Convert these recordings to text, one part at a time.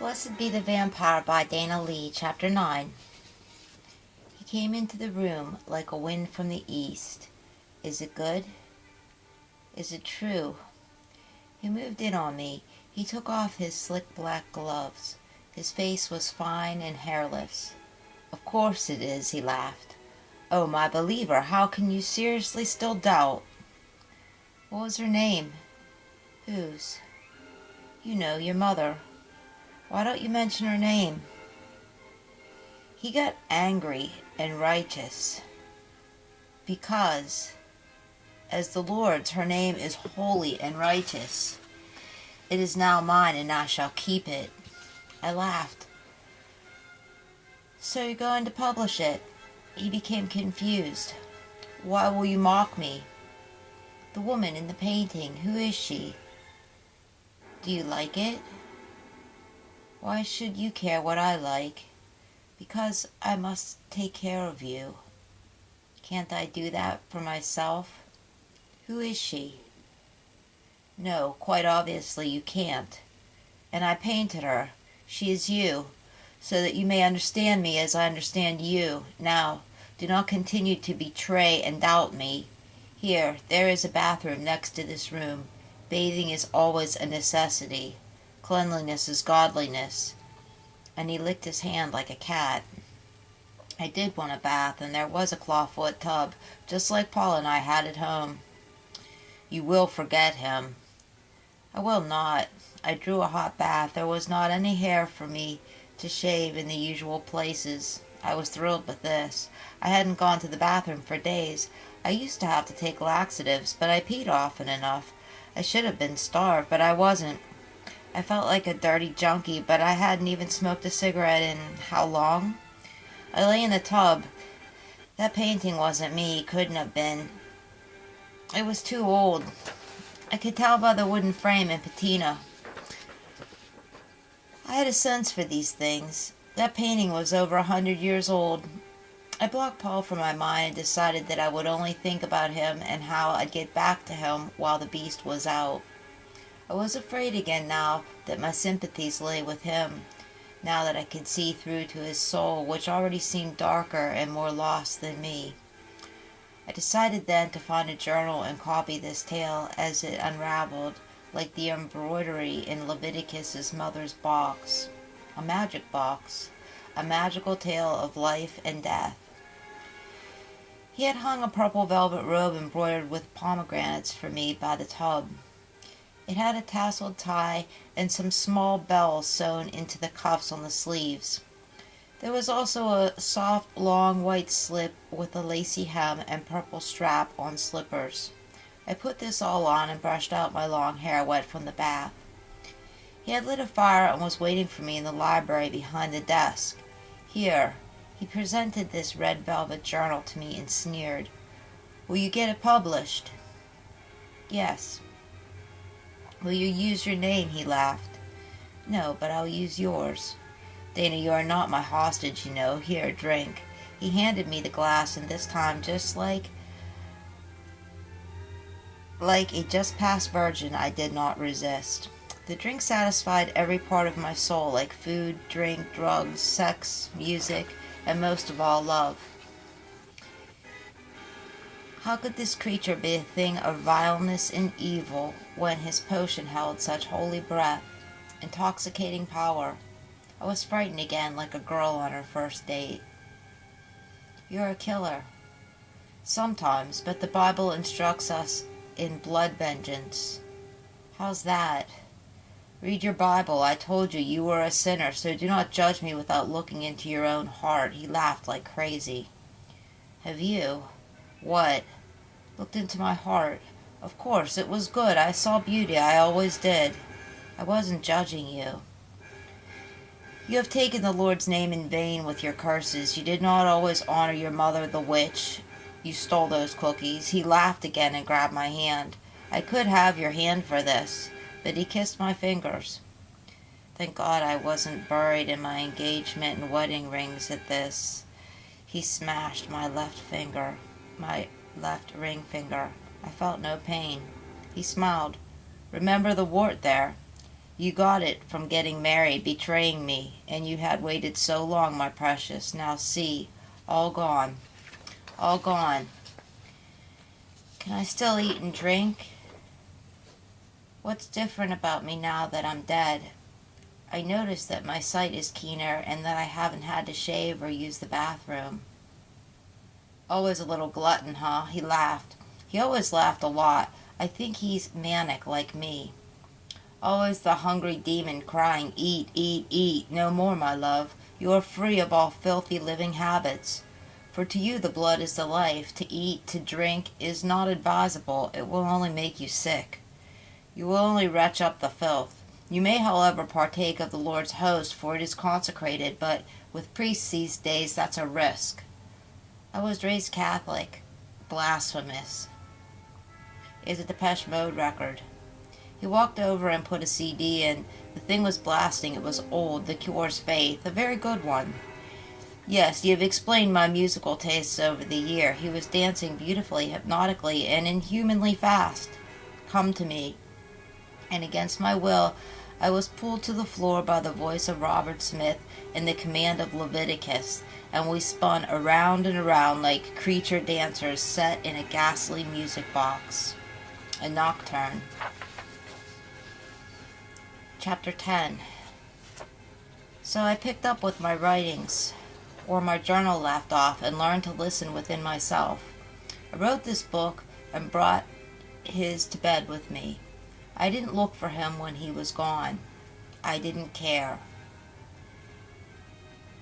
Blessed Be the Vampire by Dana Lee, Chapter 9. He came into the room like a wind from the east. Is it good? Is it true? He moved in on me. He took off his slick black gloves. His face was fine and hairless. Of course it is, he laughed. Oh, my believer, how can you seriously still doubt? What was her name? Whose? You know, your mother. Why don't you mention her name? He got angry and righteous. Because, as the Lord's, her name is holy and righteous. It is now mine, and I shall keep it. I laughed. So you're going to publish it? He became confused. Why will you mock me? The woman in the painting, who is she? Do you like it? Why should you care what I like? Because I must take care of you. Can't I do that for myself? Who is she? No, quite obviously you can't. And I painted her. She is you, so that you may understand me as I understand you. Now, do not continue to betray and doubt me. Here, there is a bathroom next to this room. Bathing is always a necessity. Cleanliness is godliness. And he licked his hand like a cat. I did want a bath, and there was a clawfoot tub, just like Paul and I had at home. You will forget him. I will not. I drew a hot bath. There was not any hair for me to shave in the usual places. I was thrilled with this. I hadn't gone to the bathroom for days. I used to have to take laxatives, but I peed often enough. I should have been starved, but I wasn't. I felt like a dirty junkie, but I hadn't even smoked a cigarette in how long? I lay in the tub. That painting wasn't me, couldn't have been. It was too old. I could tell by the wooden frame and patina. I had a sense for these things. That painting was over 100 years old. I blocked Paul from my mind and decided that I would only think about him and how I'd get back to him while the beast was out. I was afraid again now that my sympathies lay with him, now that I could see through to his soul, which already seemed darker and more lost than me. I decided then to find a journal and copy this tale as it unraveled, like the embroidery in Leviticus's mother's box, a magic box, a magical tale of life and death. He had hung a purple velvet robe embroidered with pomegranates for me by the tub. It had a tasseled tie and some small bells sewn into the cuffs on the sleeves. There was also a soft, long white slip with a lacy hem and purple strap on slippers. I put this all on and brushed out my long hair wet from the bath. He had lit a fire and was waiting for me in the library behind the desk. Here, he presented this red velvet journal to me and sneered. Will you get it published? Yes. Will you use your name? He laughed. No, but I'll use yours. Dana, you are not my hostage, you know. Here, drink. He handed me the glass, and this time, just like a just-passed virgin, I did not resist. The drink satisfied every part of my soul, like food, drink, drugs, sex, music, and most of all, love. How could this creature be a thing of vileness and evil when his potion held such holy breath, intoxicating power? I was frightened again, like a girl on her first date. You're a killer. Sometimes, but the Bible instructs us in blood vengeance. How's that? Read your Bible. I told you you were a sinner, so do not judge me without looking into your own heart. He laughed like crazy. Have you? What? Looked into my heart. Of course, it was good. I saw beauty. I always did. I wasn't judging you. You have taken the Lord's name in vain with your curses. You did not always honor your mother, the witch. You stole those cookies. He laughed again and grabbed my hand. I could have your hand for this, but he kissed my fingers. Thank God I wasn't buried in my engagement and wedding rings at this. He smashed my left ring finger. I felt no pain. He smiled. Remember the wart there? You got it from getting married, betraying me, and you had waited so long, my precious. Now see, all gone, all gone. Can I still eat and drink? What's different about me now that I'm dead? I notice that my sight is keener and that I haven't had to shave or use the bathroom. Always a little glutton, huh? He laughed. He always laughed a lot. I think he's manic like me. Always the hungry demon crying, eat, eat, eat. No more, my love. You are free of all filthy living habits. For to you the blood is the life. To eat, to drink is not advisable. It will only make you sick. You will only retch up the filth. You may, however, partake of the Lord's host, for it is consecrated, but with priests these days that's a risk. I was raised Catholic. Blasphemous. Is a Depeche Mode record. He walked over and put a CD in. The thing was blasting. It was old, The Cure's Faith, a very good one. Yes, you have explained my musical tastes over the year. He was dancing beautifully, hypnotically, and inhumanly fast. Come to me. And against my will, I was pulled to the floor by the voice of Robert Smith and the command of Leviticus, and we spun around and around like creature dancers set in a ghastly music box. A nocturne. Chapter 10. So I picked up with my writings, or my journal left off, and learned to listen within myself. I wrote this book and brought his to bed with me. I didn't look for him when he was gone. I didn't care.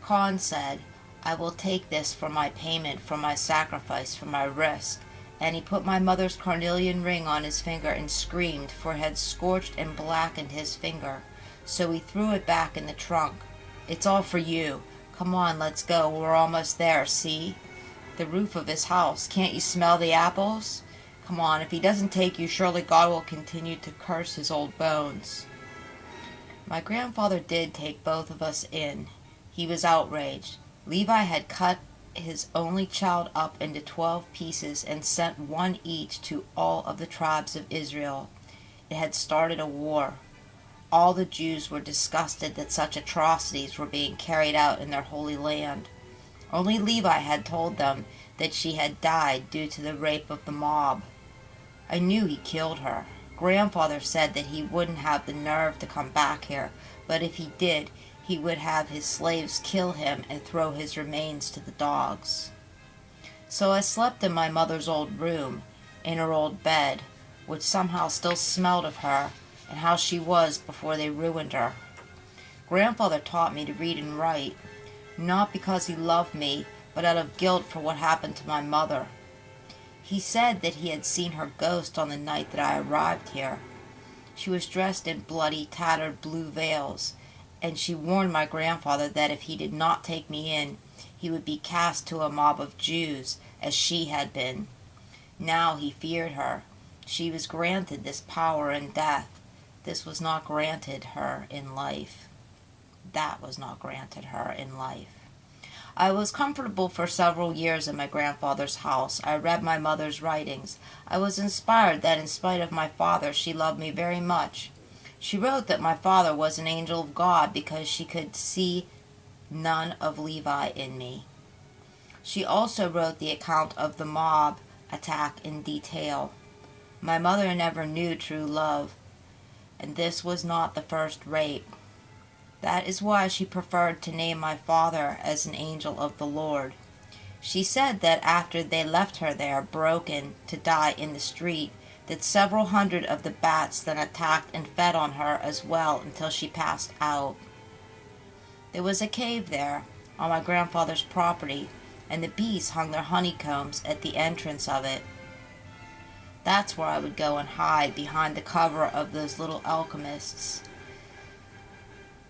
Khan said, I will take this for my payment, for my sacrifice, for my risk. And he put my mother's carnelian ring on his finger and screamed, for it had scorched and blackened his finger. So he threw it back in the trunk. It's all for you. Come on, let's go. We're almost there, see? The roof of his house. Can't you smell the apples? Come on, if he doesn't take you, surely God will continue to curse his old bones. My grandfather did take both of us in. He was outraged. Levi had cut his only child up into 12 pieces and sent one each to all of the tribes of Israel. It had started a war. All the Jews were disgusted that such atrocities were being carried out in their holy land. Only Levi had told them that she had died due to the rape of the mob. I knew he killed her. Grandfather said that he wouldn't have the nerve to come back here, but if he did, he would have his slaves kill him and throw his remains to the dogs. So I slept in my mother's old room, in her old bed, which somehow still smelled of her and how she was before they ruined her. Grandfather taught me to read and write, not because he loved me, but out of guilt for what happened to my mother. He said that he had seen her ghost on the night that I arrived here. She was dressed in bloody, tattered blue veils, and she warned my grandfather that if he did not take me in, he would be cast to a mob of Jews, as she had been. Now he feared her. She was granted this power in death. This was not granted her in life. That was not granted her in life. I was comfortable for several years in my grandfather's house. I read my mother's writings. I was inspired that in spite of my father, she loved me very much. She wrote that my father was an angel of God because she could see none of Levi in me. She also wrote the account of the mob attack in detail. My mother never knew true love, and this was not the first rape. That is why she preferred to name my father as an angel of the Lord. She said that after they left her there, broken, to die in the street, that several hundred of the bats then attacked and fed on her as well until she passed out. There was a cave there on my grandfather's property, and the bees hung their honeycombs at the entrance of it. That's where I would go and hide behind the cover of those little alchemists.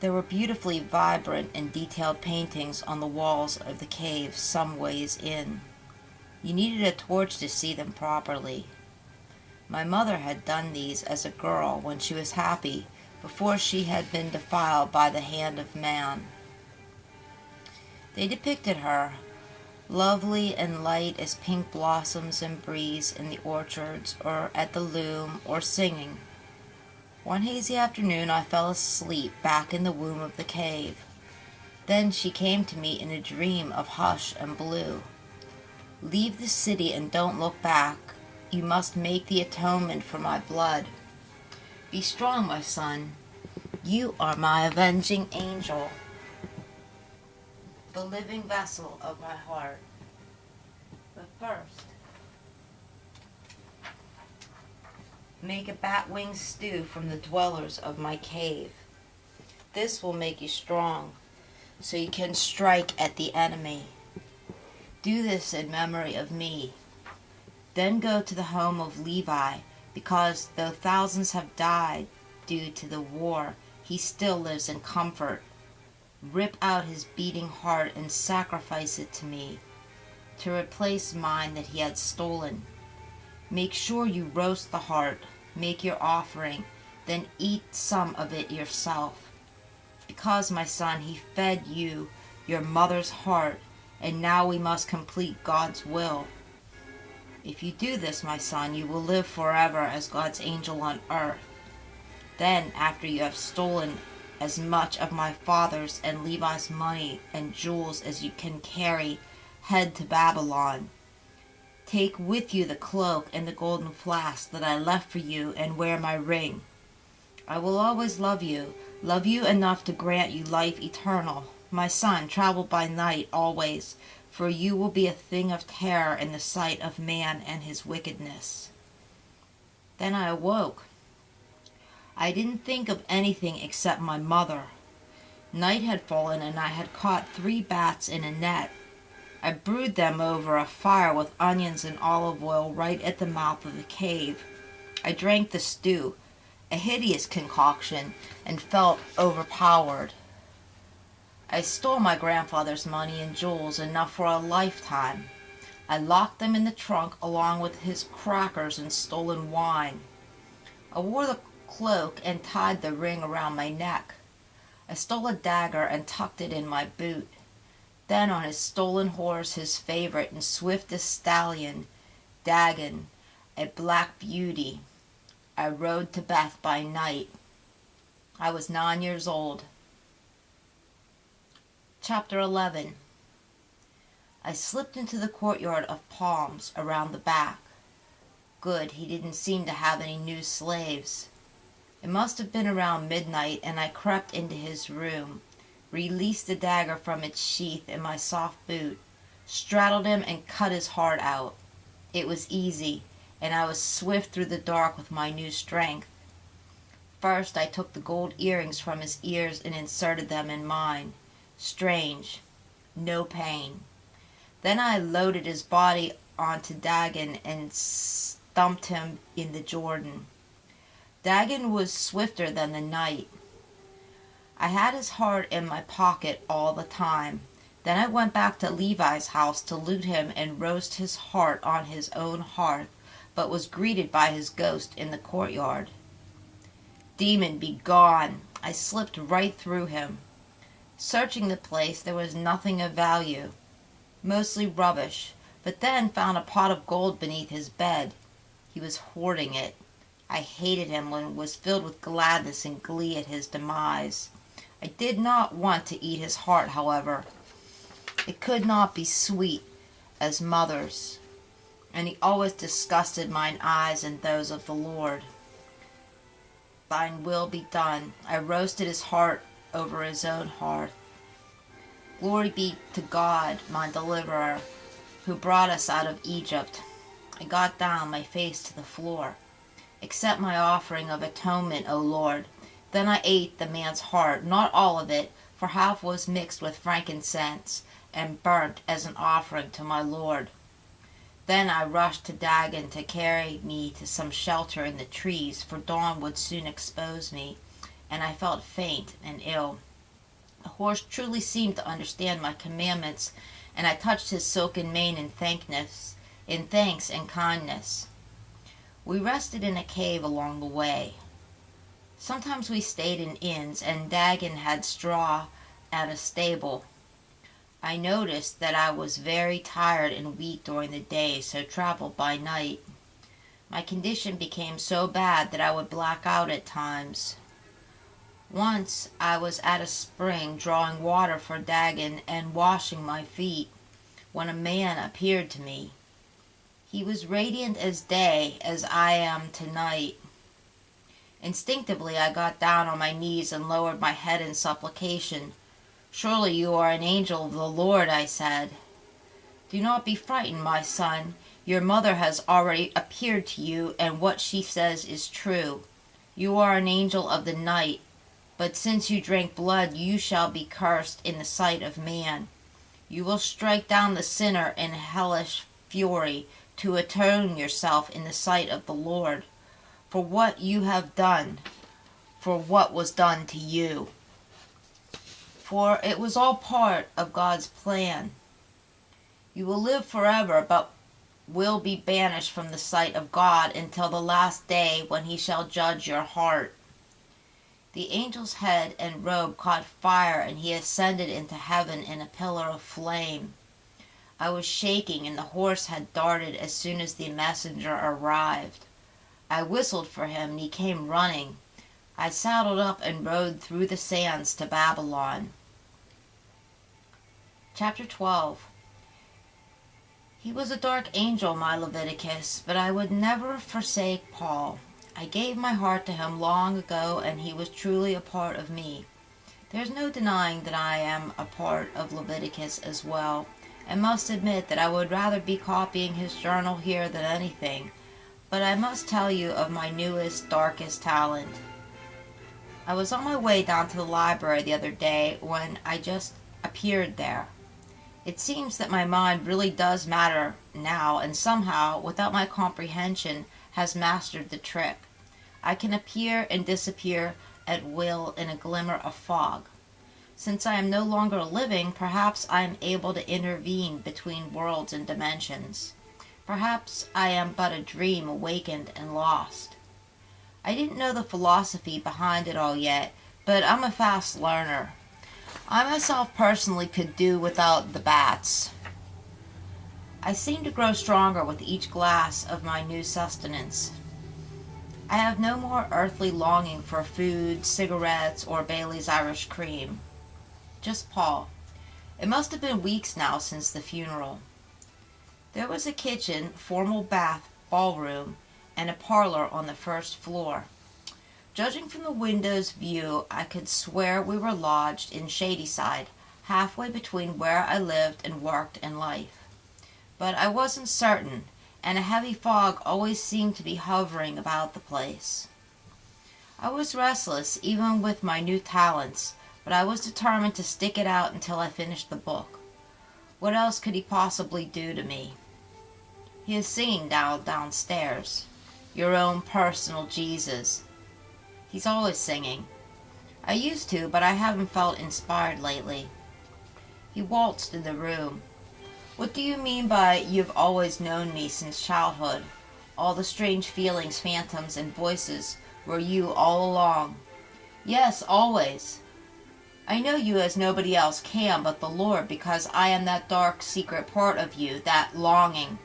There were beautifully vibrant and detailed paintings on the walls of the cave some ways in. You needed a torch to see them properly. My mother had done these as a girl when she was happy, before she had been defiled by the hand of man. They depicted her, lovely and light as pink blossoms and breeze in the orchards or at the loom or singing. One hazy afternoon I fell asleep back in the womb of the cave. Then she came to me in a dream of hush and blue. Leave the city and don't look back. You must make the atonement for my blood. Be strong, my son. You are my avenging angel, the living vessel of my heart. But first, make a bat-wing stew from the dwellers of my cave. This will make you strong, so you can strike at the enemy. Do this in memory of me. Then go to the home of Levi, because though thousands have died due to the war, he still lives in comfort. Rip out his beating heart and sacrifice it to me, to replace mine that he had stolen. Make sure you roast the heart, make your offering, then eat some of it yourself. Because, my son, he fed you, your mother's heart, and now we must complete God's will. If you do this, my son, you will live forever as God's angel on earth. Then, after you have stolen as much of my father's and Levi's money and jewels as you can carry, head to Babylon. Take with you the cloak and the golden flask that I left for you, and wear my ring. I will always love you enough to grant you life eternal. My son, travel by night always, for you will be a thing of terror in the sight of man and his wickedness. Then I awoke. I didn't think of anything except my mother. Night had fallen and I had caught 3 bats in a net. I brewed them over a fire with onions and olive oil right at the mouth of the cave. I drank the stew, a hideous concoction, and felt overpowered. I stole my grandfather's money and jewels, enough for a lifetime. I locked them in the trunk along with his crackers and stolen wine. I wore the cloak and tied the ring around my neck. I stole a dagger and tucked it in my boot. Then on his stolen horse, his favorite and swiftest stallion, Dagon, a black beauty, I rode to Beth by night. I was 9 years old. Chapter 11. I slipped into the courtyard of palms around the back. Good, he didn't seem to have any new slaves. It must have been around midnight, and I crept into his room, released the dagger from its sheath in my soft boot, straddled him and cut his heart out. It was easy, and I was swift through the dark with my new strength. First I took the gold earrings from his ears and inserted them in mine. Strange. No pain. Then I loaded his body onto Dagon and dumped him in the Jordan. Dagon was swifter than the night. I had his heart in my pocket all the time. Then I went back to Levi's house to loot him and roast his heart on his own hearth, but was greeted by his ghost in the courtyard. Demon, be gone! I slipped right through him. Searching the place, there was nothing of value, mostly rubbish, but then found a pot of gold beneath his bed. He was hoarding it. I hated him and was filled with gladness and glee at his demise. I did not want to eat his heart, however. It could not be sweet as mother's, and he always disgusted mine eyes and those of the Lord. Thine will be done. I roasted his heart over his own hearth. Glory be to God, my deliverer, who brought us out of Egypt. I got down, my face to the floor. Accept my offering of atonement, O Lord. Then I ate the man's heart, not all of it, for half was mixed with frankincense and burnt as an offering to my Lord. Then I rushed to Dagon to carry me to some shelter in the trees, for dawn would soon expose me, and I felt faint and ill. The horse truly seemed to understand my commandments, and I touched his silken mane in thanks and kindness. We rested in a cave along the way. Sometimes we stayed in inns, and Dagon had straw and a stable. I noticed that I was very tired and weak during the day, so traveled by night. My condition became so bad that I would black out at times. Once I was at a spring drawing water for Dagon and washing my feet when a man appeared to me. He was radiant as day, as I am tonight. Instinctively I got down on my knees and lowered my head in supplication. "Surely you are an angel of the Lord," I said. "Do not be frightened, my son. Your mother has already appeared to you, and what she says is true. You are an angel of the night, but since you drank blood, you shall be cursed in the sight of man. You will strike down the sinner in hellish fury to atone yourself in the sight of the Lord for what you have done, for what was done to you." For it was all part of God's plan. You will live forever, but will be banished from the sight of God until the last day when he shall judge your heart. The angel's head and robe caught fire, and he ascended into heaven in a pillar of flame. I was shaking, and the horse had darted as soon as the messenger arrived. I whistled for him, and he came running. I saddled up and rode through the sands to Babylon. Chapter 12. He was a dark angel, my Leviticus, but I would never forsake Paul. I gave my heart to him long ago, and he was truly a part of me. There's no denying that I am a part of Leviticus as well, and must admit that I would rather be copying his journal here than anything. But I must tell you of my newest, darkest talent. I was on my way down to the library the other day when I just appeared there. It seems that my mind really does matter now, and somehow, without my comprehension, has mastered the trick. I can appear and disappear at will in a glimmer of fog. Since I am no longer living, perhaps I am able to intervene between worlds and dimensions. Perhaps I am but a dream awakened and lost. I didn't know the philosophy behind it all yet, but I'm a fast learner. I myself personally could do without the bats. I seem to grow stronger with each glass of my new sustenance. I have no more earthly longing for food, cigarettes, or Bailey's Irish cream. Just Paul. It must have been weeks now since the funeral. There was a kitchen, formal bath, ballroom, and a parlor on the first floor. Judging from the window's view, I could swear we were lodged in Shadyside, halfway between where I lived and worked in life. But I wasn't certain, and a heavy fog always seemed to be hovering about the place. I was restless, even with my new talents, but I was determined to stick it out until I finished the book. What else could he possibly do to me? He is singing downstairs. Your own personal Jesus. He's always singing. I used to, but I haven't felt inspired lately. He waltzed in the room. What do you mean by "you've always known me since childhood"? All the strange feelings, phantoms, and voices were you all along. Yes, always. I know you as nobody else can but the Lord, because I am that dark, secret part of you, that longing.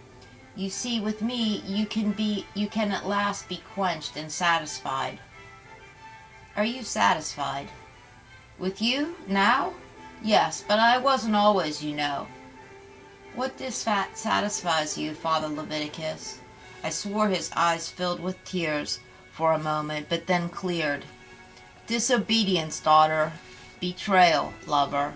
You see, with me, you can at last be quenched and satisfied. Are you satisfied? With you, now? Yes, but I wasn't always, you know. What dissatisfies you, Father Leviticus? I swore his eyes filled with tears for a moment, but then cleared. Disobedience, daughter. Betrayal, lover.